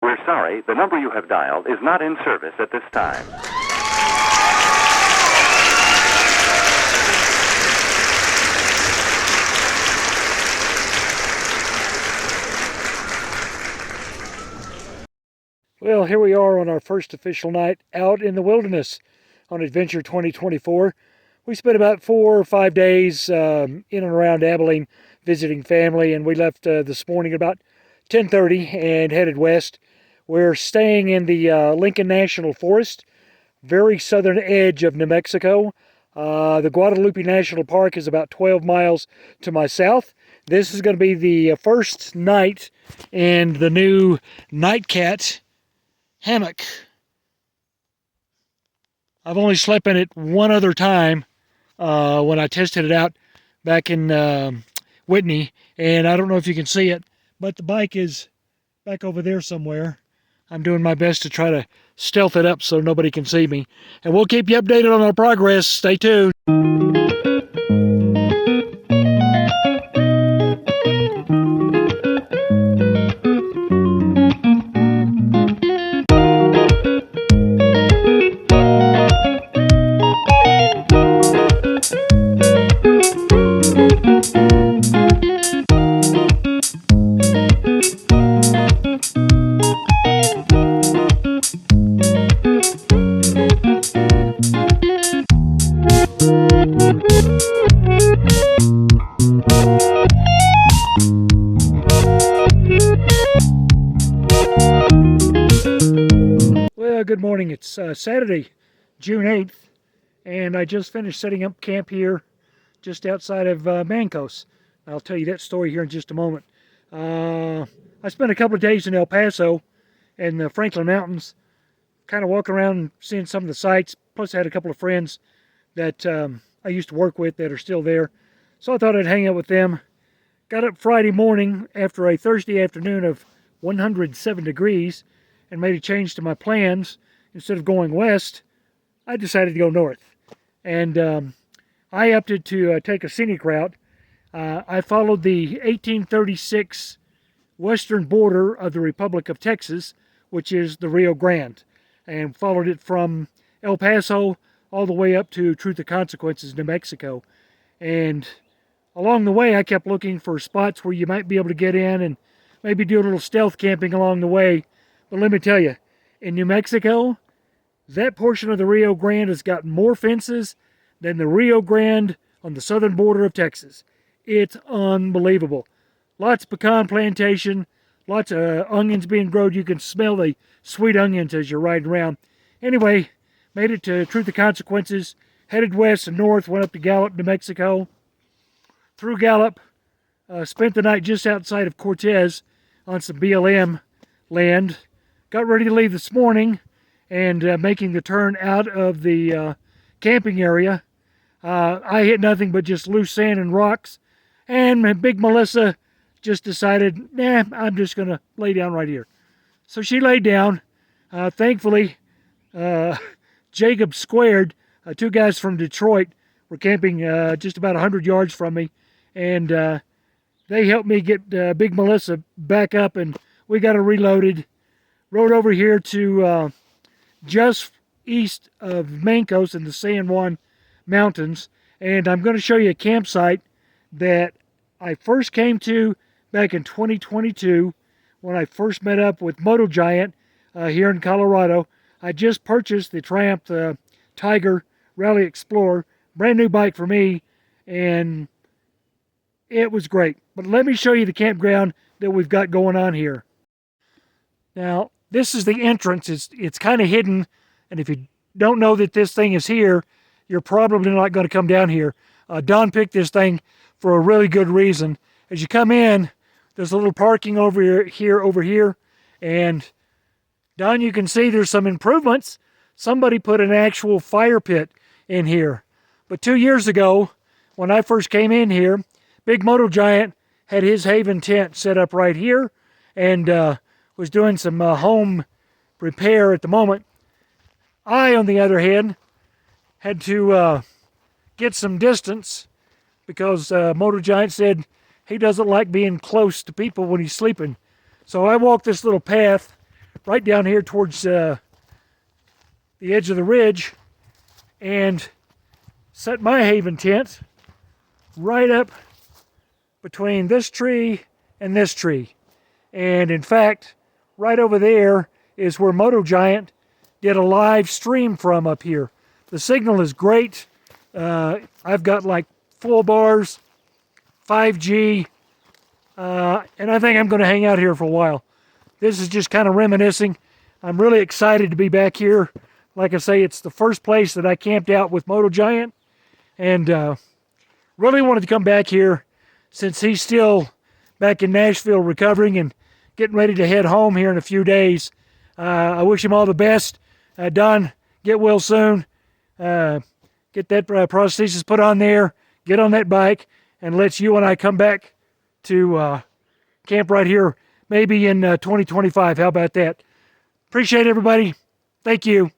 We're sorry, the number you have dialed is not in service at this time. Well, here we are on our first official night out in the wilderness on Adventure 2024. We spent about 4 or 5 days in and around Abilene visiting family, and we left this morning at about 10:30 and headed west. We're staying in the Lincoln National Forest, very southern edge of New Mexico. The Guadalupe National Park is about 12 miles to my south. This is going to be the first night in the new Nightcat hammock. I've only slept in it one other time when I tested it out back in Whitney, and I don't know if you can see it, but the bike is back over there somewhere. I'm doing my best to try to stealth it up so nobody can see me, and we'll keep you updated on our progress. Stay tuned. Good morning. It's Saturday, June 8th, and I just finished setting up camp here just outside of Mancos. I'll tell you that story here in just a moment. I spent a couple of days in El Paso and the Franklin Mountains, kind of walking around and seeing some of the sights. Plus I had a couple of friends that I used to work with that are still there, so I thought I'd hang out with them. Got up Friday morning after a Thursday afternoon of 107 degrees and made a change to my plans. Instead of going west, I decided to go north. And I opted to take a scenic route. I followed the 1836 western border of the Republic of Texas, which is the Rio Grande, and followed it from El Paso all the way up to Truth or Consequences, New Mexico. And along the way, I kept looking for spots where you might be able to get in and maybe do a little stealth camping along the way. But let me tell you, in New Mexico, that portion of the Rio Grande has got more fences than the Rio Grande on the southern border of Texas. It's unbelievable. Lots of pecan plantation, lots of onions being grown. You can smell the sweet onions as you're riding around. Anyway, made it to Truth or Consequences, headed west and north, went up to Gallup, New Mexico. Through Gallup, spent the night just outside of Cortez on some BLM land. Got ready to leave this morning and making the turn out of the camping area. I hit nothing but just loose sand and rocks, and Big Melissa just decided, nah, I'm just going to lay down right here. So she laid down. Thankfully, Jacob Squared, 2 guys from Detroit, were camping just about 100 yards from me, and they helped me get Big Melissa back up, and we got her reloaded. Rode over here to just east of Mancos in the San Juan Mountains, and I'm going to show you a campsite that I first came to back in 2022 when I first met up with Moto Giant here in Colorado. I just purchased the Triumph Tiger Rally Explorer, brand new bike for me, and it was great. But let me show you the campground that we've got going on here. Now, this is the entrance. It's kind of hidden, and if you don't know that this thing is here, you're probably not going to come down here. Don picked this thing for a really good reason. As you come in, there's a little parking over here, and Don, you can see there's some improvements. Somebody put an actual fire pit in here. But 2 years ago, when I first came in here, Big Moto Giant had his Haven tent set up right here, and was doing some home repair at the moment. I, on the other hand, had to get some distance because Moto Giant said he doesn't like being close to people when he's sleeping. So I walked this little path right down here towards the edge of the ridge and set my haven tent right up between this tree and this tree. And in fact, right over there is where Moto Giant did a live stream from up here. The signal is great. I've got like full bars, 5G, and I think I'm going to hang out here for a while. This is just kind of reminiscing. I'm really excited to be back here. Like I say, it's the first place that I camped out with Moto Giant, and really wanted to come back here since he's still back in Nashville recovering and getting ready to head home here in a few days. I wish him all the best. Don, get well soon. Get that prosthesis put on there, get on that bike, and let you and I come back to camp right here, maybe in 2025. How about that? Appreciate everybody. Thank you.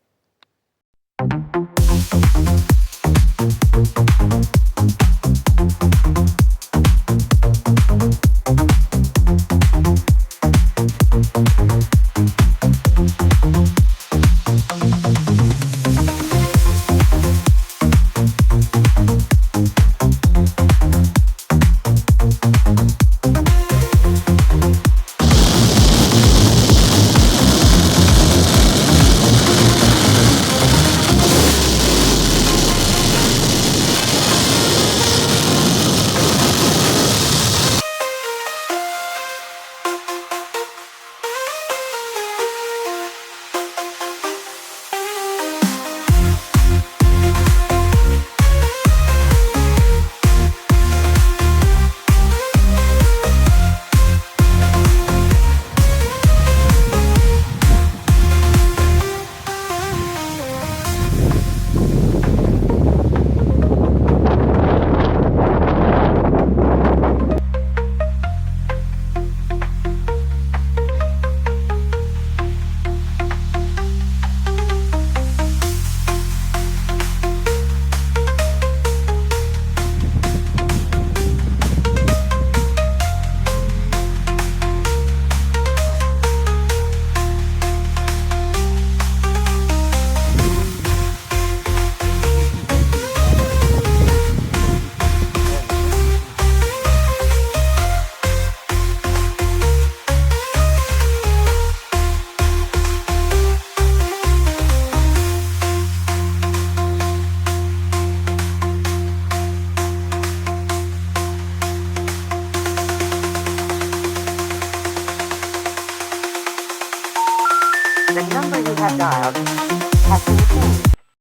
The number you have dialed has been changed.